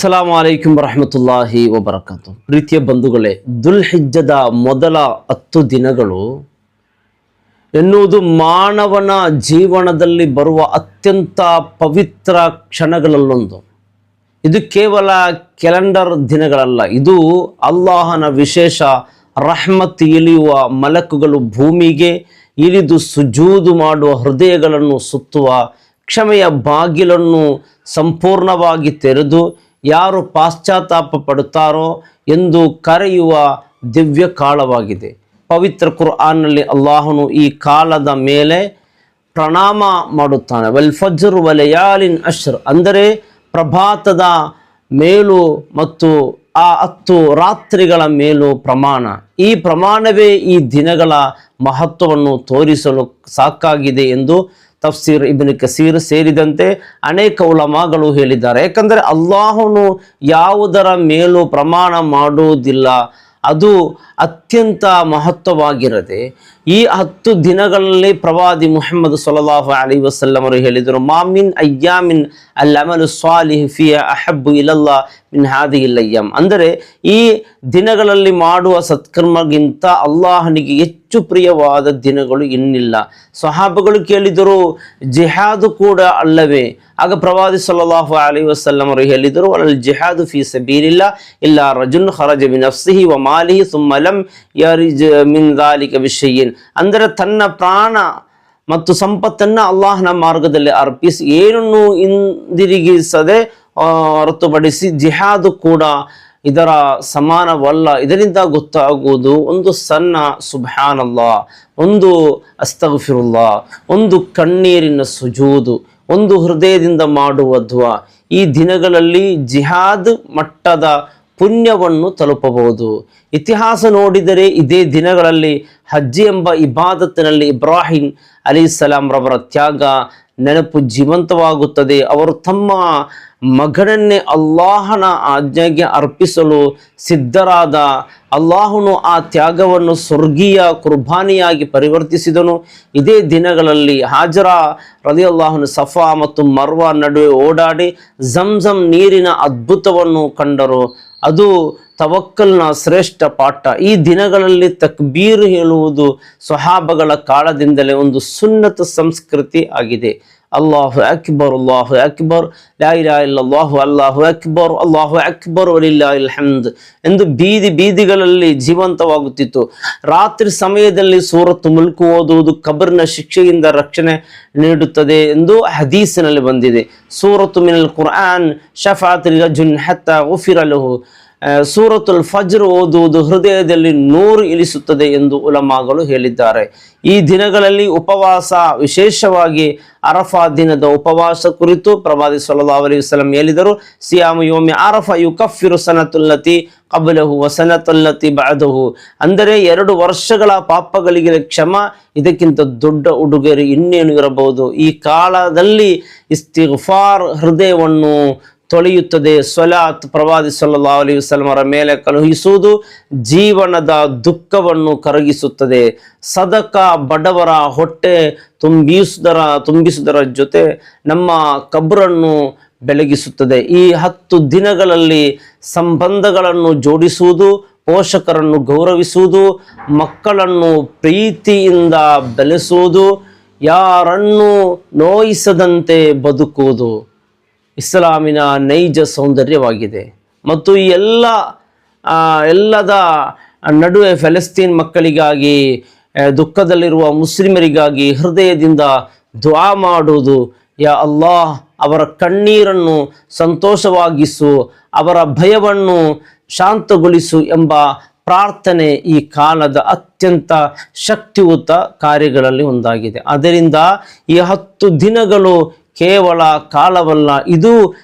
ಅಸ್ಸಲಾಮು ಅಲೈಕುಂ ವರಹಮತುಲ್ಲಾಹಿ ವಬರಕಾತು. ಪ್ರೀತಿಯ ಬಂಧುಗಳೇ, ದುಲ್ಹಿಜ್ಜದ ಮೊದಲ 10 ದಿನಗಳು ಎನ್ನುವುದು ಮಾನವನ ಜೀವನದಲ್ಲಿ ಬರುವ ಅತ್ಯಂತ ಪವಿತ್ರ ಕ್ಷಣಗಳಲ್ಲೊಂದು. ಇದು ಕೇವಲ ಕ್ಯಾಲೆಂಡರ್ ದಿನಗಳಲ್ಲ, ಇದು ಅಲ್ಲಾಹನ ವಿಶೇಷ ರಹ್ಮತ್ ಇಳಿಯುವ ಮಲಕುಗಳು ಭೂಮಿಗೆ ಇಳಿದು ಸುಜೂದು ಮಾಡುವ ಹೃದಯಗಳನ್ನು ಸುತ್ತುವ ಕ್ಷಮೆಯ ಬಾಗಿಲನ್ನು ಸಂಪೂರ್ಣವಾಗಿ ತೆರೆದು ಯಾರು ಪಾಶ್ಚಾತ್ತಾಪ ಪಡುತ್ತಾರೋ ಎಂದು ಕರೆಯುವ ದಿವ್ಯ ಕಾಲವಾಗಿದೆ. ಪವಿತ್ರ ಕುರ್ಆನ್ನಲ್ಲಿ ಅಲ್ಲಾಹನು ಈ ಕಾಲದ ಮೇಲೆ ಪ್ರಣಾಮ ಮಾಡುತ್ತಾನೆ. ವಲ್ ಫಜ್ರ್ ವಲಯಾಲಿನ್ ಅಶ್ರ್, ಅಂದರೆ ಪ್ರಭಾತದ ಮೇಲೂ ಮತ್ತು ಆ 10 ರಾತ್ರಿಗಳ ಮೇಲೂ ಪ್ರಮಾಣ. ಈ ಪ್ರಮಾಣವೇ ಈ ದಿನಗಳ ಮಹತ್ವವನ್ನು ತೋರಿಸಲು ಸಾಕಾಗಿದೆ ಎಂದು ತಫ್ಸೀರ್ ಇಬ್ನ್ ಕಸೀರ್ ಸೇರಿದಂತೆ ಅನೇಕ ಉಲಮಾಗಳು ಹೇಳಿದ್ದಾರೆ. ಯಾಕಂದರೆ ಅಲ್ಲಾಹನು ಯಾವುದರ ಮೇಲೂ ಪ್ರಮಾಣ ಮಾಡುವುದಿಲ್ಲ, ಅದು ಅತ್ಯಂತ ಮಹತ್ವವಾಗಿರದೆ ಈ 10 ದಿನಗಳಲ್ಲಿ ಪ್ರವಾದಿ ಮುಹಮ್ಮದ್ ಸಲ್ಲಲ್ಲಾಹು ಅಲೈಹಿ ವಸಲ್ಲಂ ಅವರು ಹೇಳಿದರು, ಮಾಮಿನ್ ಅಯ್ಯಾಮಿನ್ ಅಲ್ ಅಮಲು ಸ್ವಾಲಿಹ್ ಫಿಯ ಅಹಬ್ಬು ಇಲಲ್ಲಾ ಮಿನ್ ಹಾದಿಹಿಲ್ ಅಯ್ಯಾಮ್, ಅಂದರೆ ಈ ದಿನಗಳಲ್ಲಿ ಮಾಡುವ ಸತ್ಕರ್ಮಗಿಂತ ಅಲ್ಲಾಹನಿಗೆ ಹೆಚ್ಚು ಪ್ರಿಯವಾದ ದಿನಗಳು ಇನ್ನಿಲ್ಲ. ಸ್ವಹಾಬಗಳು ಕೇಳಿದರು, ಜಿಹಾದು ಕೂಡ ಅಲ್ಲವೇ? ಆಗ ಪ್ರವಾದಿ ಸಲ್ಲಲ್ಲಾಹು ಅಲೈಹಿ ವಸಲ್ಲಂ ಅವರು ಹೇಳಿದರು, ಅಲ್ ಜಿಹಾದು ಫೀ ಸಬೀಲಿಲ್ಲಾ ಇಲ್ಲಾ ರಜುಲ್ ಖರಜ ಬಿನಫ್ಸಿಹಿ ವ ಮಾಲಿಹಿ ಥುಮ್ಮ ಲಮ್ ಯರಿಜ್ ಮಿನ್ ದಾಲಿಕ ಬಿಶೈಯಿನ್, ಅಂದರೆ ತನ್ನ ಪ್ರಾಣ ಮತ್ತು ಸಂಪತ್ತನ್ನು ಅಲ್ಲಾಹನ ಮಾರ್ಗದಲ್ಲಿ ಅರ್ಪಿಸಿ ಏನನ್ನು ಹಿಂದಿರುಗಿಸದೆ ಹೊರತುಪಡಿಸಿ ಜಿಹಾದು ಕೂಡ ಇದರ ಸಮಾನವಲ್ಲ. ಇದರಿಂದ ಗೊತ್ತಾಗುವುದು ಒಂದು ಸಣ್ಣ ಸುಬ್ಹಾನಲ್ಲಾಹ್, ಒಂದು ಅಸ್ತಗ್ಫಿರುಲ್ಲಾಹ್, ಒಂದು ಕಣ್ಣೀರಿನ ಸುಜೂದು, ಒಂದು ಹೃದಯದಿಂದ ಮಾಡುವ ದುಆ. ಈ ದಿನಗಳಲ್ಲಿ ಜಿಹಾದ್ ಮಟ್ಟದ ಪುಣ್ಯವನ್ನು ತಲುಪಬಹುದು. ಇತಿಹಾಸ ನೋಡಿದರೆ ಇದೇ ದಿನಗಳಲ್ಲಿ ಹಜ್ ಎಂಬ ಇಬಾದತ್ತಿನಲ್ಲಿ ಇಬ್ರಾಹಿಂ ಅಲೈಹಿಸ್ಸಲಾಂ ರವರ ತ್ಯಾಗ ನೆನಪು ಜೀವಂತವಾಗುತ್ತದೆ. ಅವರು ತಮ್ಮ ಮಗನನ್ನೇ ಅಲ್ಲಾಹನ ಆಜ್ಞೆಗೆ ಅರ್ಪಿಸಲು ಸಿದ್ಧರಾದ ಅಲ್ಲಾಹನು ಆ ತ್ಯಾಗವನ್ನು ಸ್ವರ್ಗೀಯ ಕುರ್ಬಾನಿಯಾಗಿ ಪರಿವರ್ತಿಸಿದನು. ಇದೇ ದಿನಗಳಲ್ಲಿ ಹಾಜರಾ ರಲಿಯಲ್ಲಾಹು ಸಫಾ ಮತ್ತು ಮರ್ವಾ ನಡುವೆ ಓಡಾಡಿ ಝಮ್ಝಮ್ ನೀರಿನ ಅದ್ಭುತವನ್ನು ಕಂಡರು. ಅದು ತವಕ್ಕಲ್ನ ಶ್ರೇಷ್ಠ ಪಾಠ. ಈ ದಿನಗಳಲ್ಲಿ ತಕ್ಬೀರ್ ಹೇಳುವುದು ಸ್ವಹಾಬಗಳ ಕಾಲದಿಂದಲೇ ಒಂದು ಸುನ್ನತ ಸಂಸ್ಕೃತಿ ಆಗಿದೆ. ಅಲ್ಲಾಹು ಅಕ್ಬರ್ ಅಲ್ಲಾಹು ಅಕ್ಬರ್ ಲಾ ಇಲಾಹಾ ಇಲ್ಲಲ್ಲಾಹು ಅಲ್ಲಾಹು ಅಕ್ಬರ್ ಅಲ್ಲಾಹು ಅಕ್ಬರ್ ವಲಿಲ್ಲಾಹಿಲ್ ಹಮ್ದ್ ಎಂದು ಬೀದಿಗಳಲ್ಲಿ ಜೀವಂತವಾಗುತ್ತಿತ್ತು. ರಾತ್ರಿ ಸಮಯದಲ್ಲಿ ಸೂರತ್ ಮುಲ್ಕ್ ಓದುವುದು ಕಬರ್ನ ಶಿಕ್ಷೆಯಿಂದ ರಕ್ಷಣೆ ನೀಡುತ್ತದೆ ಎಂದು ಹದೀಸಿನಲ್ಲಿ ಬಂದಿದೆ. ಸೂರತ್ ಮಿನಲ್ ಕುರ್ಆನ್ ಶಫಾಅತ್ ಲಿರಜುಲ್ ಹತ್ತಾ ಗುಫಿರ ಲಹು, ಸೂರತುಲ್ ಫಜ್ರ್ ಓದುವುದು ಹೃದಯದಲ್ಲಿ ನೂರು ಇಳಿಸುತ್ತದೆ ಎಂದು ಉಲಮಾಗಳು ಹೇಳಿದ್ದಾರೆ. ಈ ದಿನಗಳಲ್ಲಿ ಉಪವಾಸ, ವಿಶೇಷವಾಗಿ ಅರಫಾ ದಿನದ ಉಪವಾಸ ಕುರಿತು ಪ್ರವಾದಿ ಸಲ್ಲಲ್ಲಾಹು ಅಲೈಹಿ ವಸಲ್ಲಂ ಹೇಳಿದರು, ಸಿಯಾಮು ಯೌಮಿ ಅರಫಾ ಯುಕಫಿರು ಸನತುಲ್ಲತಿ ಕಬ್ಲಹು ವ ಸನತುಲ್ಲತಿ ಬಅದಹು, ಅಂದರೆ 2 ವರ್ಷಗಳ ಪಾಪಗಳಿಗೆ ಕ್ಷಮ, ಇದಕ್ಕಿಂತ ದೊಡ್ಡ ಉಡುಗೊರೆ ಇನ್ನೇನು ಇರಬಹುದು. ಈ ಕಾಲದಲ್ಲಿ ಇಸ್ತಿಗ್ಫಾರ್ ಹೃದಯವನ್ನು ತೊಳೆಯುತ್ತದೆ. ಸ್ವಲಾತ್ ಪ್ರವಾದಿ ಸಲ್ಲಲ್ಲಾಹು ಅಲೈಹಿ ವಸಲ್ಲಂ ಅವರ ಮೇಲೆ ಕಳುಹಿಸುವುದು ಜೀವನದ ದುಃಖವನ್ನು ಕರಗಿಸುತ್ತದೆ. ಸದಕ ಬಡವರ ಹೊಟ್ಟೆ ತುಂಬಿಸುವುದರ ಜೊತೆ ನಮ್ಮ ಕಬ್ರನ್ನು ಬೆಳಗಿಸುತ್ತದೆ. ಈ 10 ದಿನಗಳಲ್ಲಿ ಸಂಬಂಧಗಳನ್ನು ಜೋಡಿಸುವುದು, ಪೋಷಕರನ್ನು ಗೌರವಿಸುವುದು, ಮಕ್ಕಳನ್ನು ಪ್ರೀತಿಯಿಂದ ಬೆಳೆಸುವುದು, ಯಾರನ್ನು ನೋಯಿಸದಂತೆ ಬದುಕುವುದು ಇಸ್ಲಾಮಿನ ನೈಜ ಸೌಂದರ್ಯವಾಗಿದೆ. ಮತ್ತು ಈ ಎಲ್ಲದ ನಡುವೆ ಫೆಲಸ್ತೀನ್ ಮಕ್ಕಳಿಗಾಗಿ, ದುಃಖದಲ್ಲಿರುವ ಮುಸ್ಲಿಮರಿಗಾಗಿ ಹೃದಯದಿಂದ ದುಆ ಮಾಡುವುದು. ಯಾ ಅಲ್ಲಾಹ್, ಅವರ ಕಣ್ಣೀರನ್ನು ಸಂತೋಷವಾಗಿಸು, ಅವರ ಭಯವನ್ನು ಶಾಂತಗೊಳಿಸು ಎಂಬ ಪ್ರಾರ್ಥನೆ ಈ ಕಾಲದ ಅತ್ಯಂತ ಶಕ್ತಿಯುತ ಕಾರ್ಯಗಳಲ್ಲಿ ಒಂದಾಗಿದೆ. ಆದ್ದರಿಂದ ಈ 10 ದಿನಗಳು ಕೇವಲ ಕಾಲವಲ್ಲ, ಇದು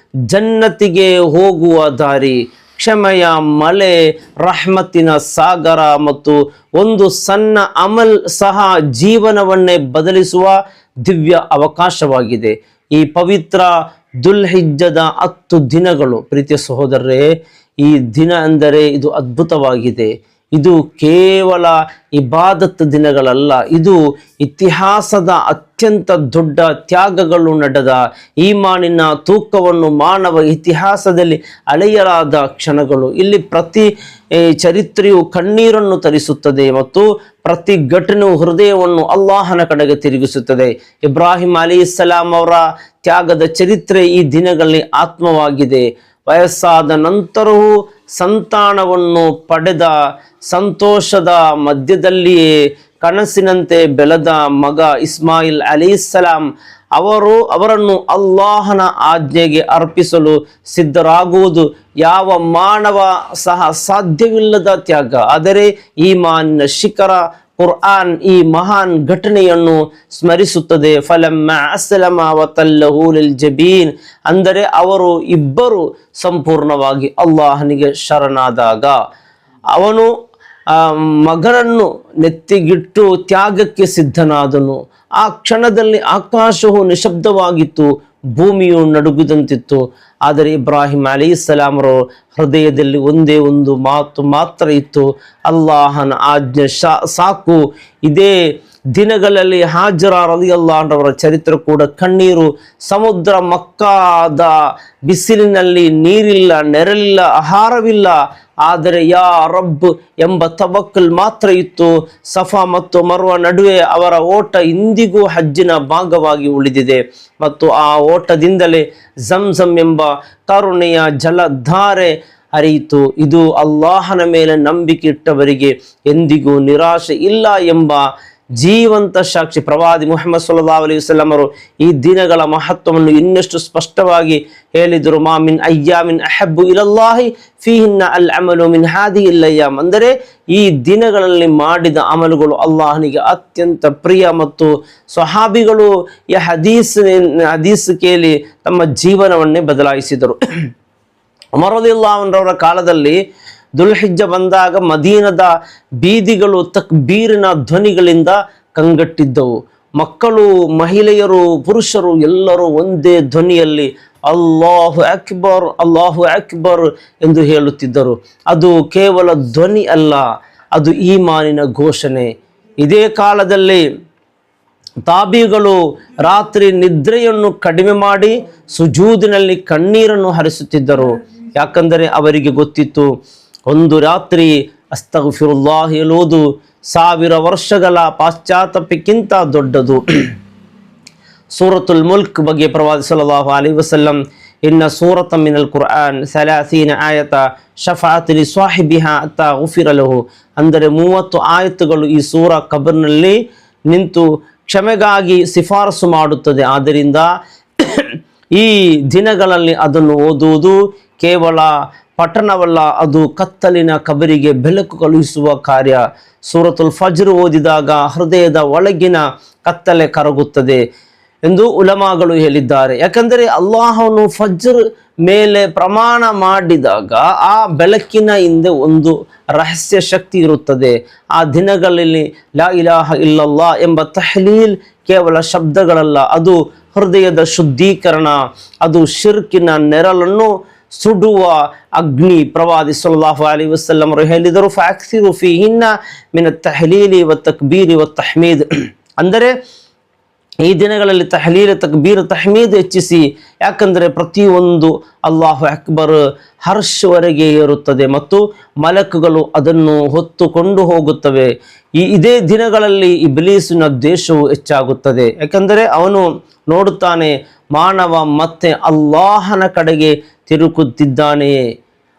ಜನ್ನತಿಗೆ ಹೋಗುವ ದಾರಿ, ಕ್ಷಮೆಯ ಮಲೆ, ರಹ್ಮತಿನ ಸಾಗರ ಮತ್ತು ಒಂದು ಸಣ್ಣ ಅಮಲ್ ಸಹ ಜೀವನವನ್ನೇ ಬದಲಿಸುವ ದಿವ್ಯ ಅವಕಾಶವಾಗಿದೆ. ಈ ಪವಿತ್ರ ದುಲ್ಹಿಜ್ಜದ 10 ದಿನಗಳು, ಪ್ರೀತಿಯ ಸಹೋದರರೇ, ಈ ದಿನ ಅಂದರೆ ಇದು ಅದ್ಭುತವಾಗಿದೆ. ಇದು ಕೇವಲ ಇಬಾದತ್ ದಿನಗಳಲ್ಲ, ಇದು ಇತಿಹಾಸದ ಅತ್ಯಂತ ದೊಡ್ಡ ತ್ಯಾಗಗಳು ನಡೆದ ಈಮಾನಿನ ತೂಕವನ್ನು ಮಾನವ ಇತಿಹಾಸದಲ್ಲಿ ಅಳೆಯಲಾದ ಕ್ಷಣಗಳು. ಇಲ್ಲಿ ಪ್ರತಿ ಚರಿತ್ರೆಯು ಕಣ್ಣೀರನ್ನು ತರಿಸುತ್ತದೆ ಮತ್ತು ಪ್ರತಿ ಘಟನೆಯು ಹೃದಯವನ್ನು ಅಲ್ಲಾಹನ ಕಡೆಗೆ ತಿರುಗಿಸುತ್ತದೆ. ಇಬ್ರಾಹಿಂ ಅಲೈಹಿಸ್ಸಲಾಂ ಅವರ ತ್ಯಾಗದ ಚರಿತ್ರೆ ಈ ದಿನಗಳಲ್ಲಿ ಆತ್ಮವಾಗಿದೆ. ವಯಸ್ಸಾದ ನಂತರವೂ ಸಂತಾನವನ್ನು ಪಡೆದ ಸಂತೋಷದ ಮಧ್ಯದಲ್ಲಿಯೇ ಕನಸಿನಂತೆ ಬೆಳೆದ ಮಗ ಇಸ್ಮಾಯಿಲ್ ಅಲೈಹಿಸ್ಸಲಾಂ ಅವರನ್ನು ಅಲ್ಲಾಹನ ಆಜ್ಞೆಗೆ ಅರ್ಪಿಸಲು ಸಿದ್ಧರಾಗುವುದು ಯಾವ ಮಾನವ ಸಹ ಸಾಧ್ಯವಿಲ್ಲದ ತ್ಯಾಗ. ಆದರೆ ಈಮಾನಿನ ಶಿಖರ ಕುರ್ಆನ್ ಈ ಮಹಾನ್ ಘಟನೆಯನ್ನು ಸ್ಮರಿಸುತ್ತದೆ. ಫಲಮ್ಮಾ ಅಸ್ಲಮ ವತಲ್ಲಹು ಲಿಲ್ ಜಬೀನ್, ಅಂದರೆ ಅವರು ಇಬ್ಬರು ಸಂಪೂರ್ಣವಾಗಿ ಅಲ್ಲಾಹನಿಗೆ ಶರಣಾದಾಗ ಅವನು ಮಗನನ್ನು ನೆತ್ತಿಗಿಟ್ಟು ತ್ಯಾಗಕ್ಕೆ ಸಿದ್ಧನಾದನು. ಆ ಕ್ಷಣದಲ್ಲಿ ಆಕಾಶವು ನಿಶಬ್ದವಾಗಿತ್ತು, ಭೂಮಿಯು ನಡುಗುದಂತಿತ್ತು. ಆದರೆ ಇಬ್ರಾಹಿಂ ಅಲೈಹಿಸ್ಸಲಾಮರ ಹೃದಯದಲ್ಲಿ ಒಂದೇ ಒಂದು ಮಾತು ಮಾತ್ರ ಇತ್ತು, ಅಲ್ಲಾಹನ ಆಜ್ಞೆ ಸಾಕು. ಇದೇ ದಿನಗಳಲ್ಲಿ ಹಾಜರ ರಲಿಯಲ್ಲಾಹು ಅನ್ಹರ ಚರಿತ್ರೆ ಕೂಡ ಕಣ್ಣೀರು. ಸಮುದ್ರ ಮಕ್ಕಾದ ಬಿಸಿಲಿನಲ್ಲಿ ನೀರಿಲ್ಲ, ನೆರಳಿಲ್ಲ, ಆಹಾರವಿಲ್ಲ, ಆದರೆ ಯಾ ರಬ್ ಎಂಬ ತವಕ್ಕಲ್ ಮಾತ್ರ ಇತ್ತು. ಸಫಾ ಮತ್ತು ಮರ್ವ ನಡುವೆ ಅವರ ಓಟ ಇಂದಿಗೂ ಹಜ್ಜಿನ ಭಾಗವಾಗಿ ಉಳಿದಿದೆ ಮತ್ತು ಆ ಓಟದಿಂದಲೇ ಝಂಝಂ ಎಂಬ ಕರುಣೆಯ ಜಲಧಾರೆ ಹರಿಯಿತು. ಇದು ಅಲ್ಲಾಹನ ಮೇಲೆ ನಂಬಿಕೆ ಇಟ್ಟವರಿಗೆ ಎಂದಿಗೂ ನಿರಾಶೆ ಇಲ್ಲ ಎಂಬ ಜೀವಂತ ಸಾಕ್ಷಿ. ಪ್ರವಾದಿ ಮುಹಮ್ಮದ್ ಸಲ್ಲಲ್ಲಾಹು ಅಲೈಹಿ ವಸಲ್ಲಂ ಅವರು ಈ ದಿನಗಳ ಮಹತ್ವವನ್ನು ಇನ್ನಷ್ಟು ಸ್ಪಷ್ಟವಾಗಿ ಹೇಳಿದರು. ಮಾ ಮಿನ್ ಅಯ್ಯಾಮಿನ್ ಅಹಬ್ಬು ಇಲಲ್ಲಾಹಿ ಫೀಹಿನ್ನ ಅಲ್ ಅಮಲು ಮಿನ್ ಹಾದಿಹಿಲ್ ಅಯ್ಯಾಮ್, ಅಂದರೆ ಈ ದಿನಗಳಲ್ಲಿ ಮಾಡಿದ ಅಮಲುಗಳು ಅಲ್ಲಾಹನಿಗೆ ಅತ್ಯಂತ ಪ್ರಿಯ. ಮತ್ತು ಸ್ವಹಾಬಿಗಳು ಈ ಹದೀಸ್ ಕೇಳಿ ತಮ್ಮ ಜೀವನವನ್ನೇ ಬದಲಾಯಿಸಿದರು. ಉಮರ್ ರಲಿಯಲ್ಲಾಹು ಅನ್ಹು ಕಾಲದಲ್ಲಿ ದುಲ್ಹಿಜ್ಜ ಬಂದಾಗ ಮದೀನದ ಬೀದಿಗಳು ತಕ್ಬೀರಿನ ಧ್ವನಿಗಳಿಂದ ಕಂಗಟ್ಟಿದ್ದವು. ಮಕ್ಕಳು, ಮಹಿಳೆಯರು, ಪುರುಷರು ಎಲ್ಲರೂ ಒಂದೇ ಧ್ವನಿಯಲ್ಲಿ ಅಲ್ಲಾಹು ಅಕ್ಬರ್, ಅಲ್ಲಾಹು ಅಕ್ಬರ್ ಎಂದು ಹೇಳುತ್ತಿದ್ದರು. ಅದು ಕೇವಲ ಧ್ವನಿ ಅಲ್ಲ, ಅದು ಈಮಾನಿನ ಘೋಷಣೆ. ಇದೇ ಕಾಲದಲ್ಲಿ ತಾಬಿಗಳು ರಾತ್ರಿ ನಿದ್ರೆಯನ್ನು ಕಡಿಮೆ ಮಾಡಿ ಸುಜೂದಿನಲ್ಲಿ ಕಣ್ಣೀರನ್ನು ಹರಿಸುತ್ತಿದ್ದರು. ಯಾಕಂದರೆ ಅವರಿಗೆ ಗೊತ್ತಿತ್ತು, ಒಂದು ರಾತ್ರಿ ಅಸ್ತಗ್ಫಿರುಲ್ಲಾಹ್ ಹೇಳುವುದು 1000 ವರ್ಷಗಳ ಪಾಶ್ಚಾತ್ತಾಪಕ್ಕಿಂತ ದೊಡ್ಡದು. ಸೂರತುಲ್ ಮುಲ್ಕ್ ಬಗ್ಗೆ ಪ್ರವಾದಿ ಸಲ್ಲಲ್ಲಾಹು ಅಲೈಹಿ ವಸಲ್ಲಂ, ಇನ್ನ ಸೂರತ ಮಿನಲ್ ಕುರ್ಆನ್ 30 ಆಯತ ಶಫಾಅತ್ ಲಿ ಸಾಹಿಬಿಹಾ ಅತಾ ಗುಫಿರ ಲಹು, ಅಂದರೆ 30 ಆಯತುಗಳು ಈ ಸೂರ ಕಬರ್ನಲ್ಲಿ ನಿಂತು ಕ್ಷಮೆಗಾಗಿ ಶಿಫಾರಸು ಮಾಡುತ್ತದೆ. ಆದ್ದರಿಂದ ಈ ದಿನಗಳಲ್ಲಿ ಅದನ್ನು ಓದುವುದು ಕೇವಲ ಪಠಣವಲ್ಲ, ಅದು ಕತ್ತಲಿನ ಕಬರಿಗೆ ಬೆಳಕು ಕಳುಹಿಸುವ ಕಾರ್ಯ. ಸೂರತುಲ್ ಫಜ್ರ್ ಓದಿದಾಗ ಹೃದಯದ ಒಳಗಿನ ಕತ್ತಲೆ ಕರಗುತ್ತದೆ ಎಂದು ಉಲಮಾಗಳು ಹೇಳಿದ್ದಾರೆ. ಯಾಕಂದರೆ ಅಲ್ಲಾಹನು ಫಜ್ರ್ ಮೇಲೆ ಪ್ರಮಾಣ ಮಾಡಿದಾಗ ಆ ಬೆಳಕಿನ ಹಿಂದೆ ಒಂದು ರಹಸ್ಯ ಶಕ್ತಿ ಇರುತ್ತದೆ. ಆ ದಿನಗಳಲ್ಲಿ ಲಾ ಇಲಾಹ ಇಲ್ಲಲ್ಲಾಹ್ ಎಂಬ ತಹ್ಲೀಲ್ ಕೇವಲ ಶಬ್ದಗಳಲ್ಲ, ಅದು ಹೃದಯದ ಶುದ್ಧೀಕರಣ, ಅದು ಶಿರ್ಕಿನ ನೆರಳನ್ನು ಸುಡುವ ಅಗ್ನಿ. ಪ್ರವಾದಿ ಸಲ್ಲಲ್ಲಾಹು ಅಲೈಹಿ ವಸಲ್ಲಂ ಅವರು ಹೇಳಿದರು, ಫಾಕ್ಸಿರು ಫೀಹಿನ್ನ ಮಿನ ತಹ್ಲೀಲಿ ವ ತಕ್ಬೀರಿ ವ ತಹ್ಮೀದ್, ಅಂದರೆ ಈ ದಿನಗಳಲ್ಲಿ ತಹ್ಲೀಲ್, ತಕ್ಬೀರ್, ತಹ್ಮೀದ್ ಹೆಚ್ಚಿಸಿ. ಯಾಕಂದರೆ ಪ್ರತಿಯೊಂದು ಅಲ್ಲಾಹು ಅಕ್ಬರ್ ಹರ್ಷವರೆಗೆ ಏರುತ್ತದೆ ಮತ್ತು ಮಲಕುಗಳು ಅದನ್ನು ಹೊತ್ತುಕೊಂಡು ಹೋಗುತ್ತವೆ. ಇದೇ ದಿನಗಳಲ್ಲಿ ಇಬ್ಲೀಸಿನ ದ್ವೇಷವು ಹೆಚ್ಚಾಗುತ್ತದೆ. ಯಾಕಂದರೆ ಅವನು ನೋಡುತ್ತಾನೆ, ಮಾನವ ಮತ್ತೆ ಅಲ್ಲಾಹನ ಕಡೆಗೆ ತಿರುಗುತ್ತಿದ್ದಾನೆಯೇ.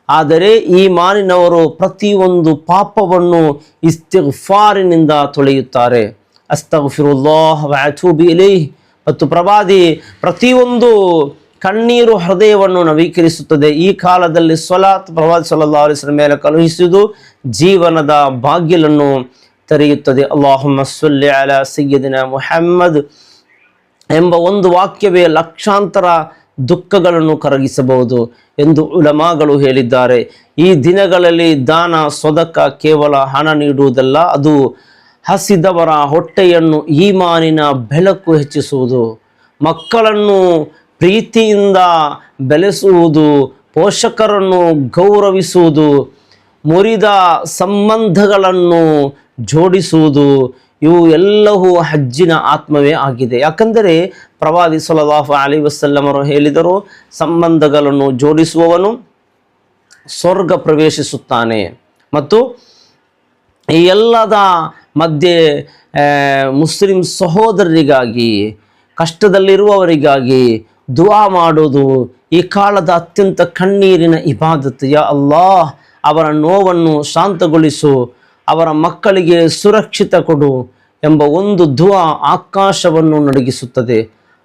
ಆದರೆ ಈ ಮಾನಿನವರು ಪ್ರತಿಯೊಂದು ಪಾಪವನ್ನು ಇಸ್ತಿಗ್ಫಾರಿನಿಂದ ತೊಳೆಯುತ್ತಾರೆ. ಅಸ್ತಗ್ಫಿರುಲ್ಲಾಹ್ ವ ಅತೂಬು ಇಲೈಹ್. ಮತ್ತು ಪ್ರವಾದಿ ಪ್ರತಿಯೊಂದು ಕಣ್ಣೀರು ಹೃದಯವನ್ನು ನವೀಕರಿಸುತ್ತದೆ. ಈ ಕಾಲದಲ್ಲಿ ಸ್ವಲಾತ್ ಪ್ರವಾದಿ ಸಲ್ಲಲ್ಲಾಹು ಅಲೈಹಿ ವಸಲ್ಲಂ ಮೇಲೆ ಕಳುಹಿಸುವುದು ಜೀವನದ ಬಾಗಿಲನ್ನು ತೆರೆಯುತ್ತದೆ. ಅಲ್ಲಾಹುಮ್ಮ ಸಲ್ಲಿ ಅಲಾ ಸಯ್ಯಿದಿನಾ ಮುಹಮ್ಮದ್ ಎಂಬ ಒಂದು ವಾಕ್ಯವೇ ಲಕ್ಷಾಂತರ ದುಃಖಗಳನ್ನು ಕರಗಿಸಬಹುದು ಎಂದು ಉಲಮಾಗಳು ಹೇಳಿದ್ದಾರೆ. ಈ ದಿನಗಳಲ್ಲಿ ದಾನ ಸ್ವದಕ ಕೇವಲ ಹಣ ನೀಡುವುದಲ್ಲ, ಅದು ಹಸಿದವರ ಹೊಟ್ಟೆಯನ್ನು ಈಮಾನಿನ ಬೆಳಕು ಹೆಚ್ಚಿಸುವುದು, ಮಕ್ಕಳನ್ನು ಪ್ರೀತಿಯಿಂದ ಬೆಳೆಸುವುದು, ಪೋಷಕರನ್ನು ಗೌರವಿಸುವುದು, ಮುರಿದ ಸಂಬಂಧಗಳನ್ನು ಜೋಡಿಸುವುದು, ಇವು ಎಲ್ಲವೂ ಹಜ್ಜಿನ ಆತ್ಮವೇ ಆಗಿದೆ. ಯಾಕಂದರೆ ಪ್ರವಾದಿ ಸಲ್ಲಲ್ಲಾಹು ಅಲೈಹಿ ವಸಲ್ಲಂ ಅವರು ಹೇಳಿದರು, ಸಂಬಂಧಗಳನ್ನು ಜೋಡಿಸುವವನು ಸ್ವರ್ಗ ಪ್ರವೇಶಿಸುತ್ತಾನೆ. ಮತ್ತು ಈ ಎಲ್ಲದ ಮಧ್ಯೆ ಮುಸ್ಲಿಂ ಸಹೋದರರಿಗಾಗಿ, ಕಷ್ಟದಲ್ಲಿರುವವರಿಗಾಗಿ ದುಆ ಮಾಡೋದು ಈ ಕಾಲದ ಅತ್ಯಂತ ಕಣ್ಣೀರಿನ ಇಬಾದತ್. ಯಾ ಅಲ್ಲಾಹ್, ಅವರ ನೋವನ್ನು ಶಾಂತಗೊಳಿಸು, ಅವರ ಮಕ್ಕಳಿಗೆ ಸುರಕ್ಷಿತ ಕೊಡು ಎಂಬ ಒಂದು ದುಆ ಆಕಾಶವನ್ನು ನಡುಗಿಸುತ್ತದೆ.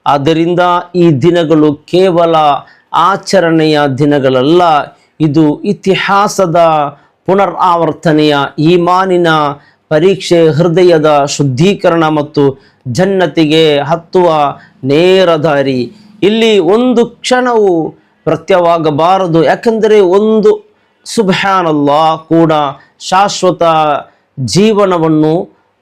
ಆದ್ದರಿಂದ ಈ ದಿನಗಳು ಕೇವಲ ಆಚರಣೆಯ ದಿನಗಳಲ್ಲ, ಇದು ಇತಿಹಾಸದ ಪುನರಾವರ್ತನೆಯ, ಈಮಾನಿನ ಪರೀಕ್ಷೆ, ಹೃದಯದ ಶುದ್ಧೀಕರಣ ಮತ್ತು ಜನ್ನತಿಗೆ ಹತ್ತುವ ನೇರ ದಾರಿ. ಇಲ್ಲಿ ಒಂದು ಕ್ಷಣವು ವ್ಯರ್ಥವಾಗಬಾರದು. ಯಾಕೆಂದರೆ ಒಂದು ಸುಬ್ಹಾನಲ್ಲಾಹ್ ಕೂಡ ಶಾಶ್ವತ ಜೀವನವನ್ನು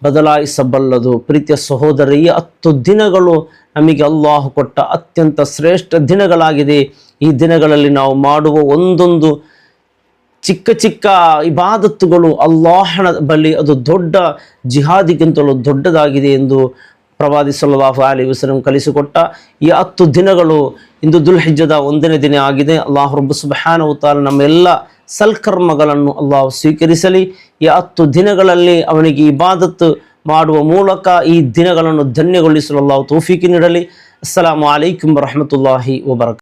ಬದಲಾಯಿಸಬಲ್ಲದು. ಪ್ರೀತಿಯ ಸಹೋದರಿ, 10 ದಿನಗಳು ನಮಗೆ ಅಲ್ಲಾಹ್ ಕೊಟ್ಟ ಅತ್ಯಂತ ಶ್ರೇಷ್ಠ ದಿನಗಳಾಗಿದೆ. ಈ ದಿನಗಳಲ್ಲಿ ನಾವು ಮಾಡುವ ಒಂದೊಂದು ಚಿಕ್ಕ ಚಿಕ್ಕ ಇಬಾದತ್ತುಗಳು ಅಲ್ಲಾಹನ ಬಳಿ ಅದು ದೊಡ್ಡ ಜಿಹಾದಿಗಿಂತಲೂ ದೊಡ್ಡದಾಗಿದೆ ಎಂದು ಪ್ರವಾದಿ ಸಲ್ಲಲ್ಲಾಹು ಅಲೈಹಿ ವಸಲ್ಲಂ ಕಲಿಸಿಕೊಟ್ಟ ಈ 10 ದಿನಗಳು ಇಂದು ದುಲ್ಹಿಜ್ಜದ 1ನೇ ದಿನ ಆಗಿದೆ. ಅಲ್ಲಾಹ್ ರಬ್ಬ್ ಸುಬ್ಹಾನಹು ವ ತಆಲಾ ನಮ್ಮೆಲ್ಲ ಸಲ್ಕರ್ಮಗಳನ್ನು ಅಲ್ಲಾಹ್ ಸ್ವೀಕರಿಸಲಿ. ಈ 10 ದಿನಗಳಲ್ಲಿ ಅವನಿಗೆ ಇಬಾದತ್ ಮಾಡುವ ಮೂಲಕ ಈ ದಿನಗಳನ್ನು ಧನ್ಯಗೊಳಿಸಲು ಅಲ್ಲಾಹ್ ತೌಫೀಕ್ ನೀಡಲಿ. ಅಸ್ಸಲಾಮು ಅಲೈಕುಂ ವರಹಮತುಲ್ಲಾಹಿ ವಬರಕಾತುಹು.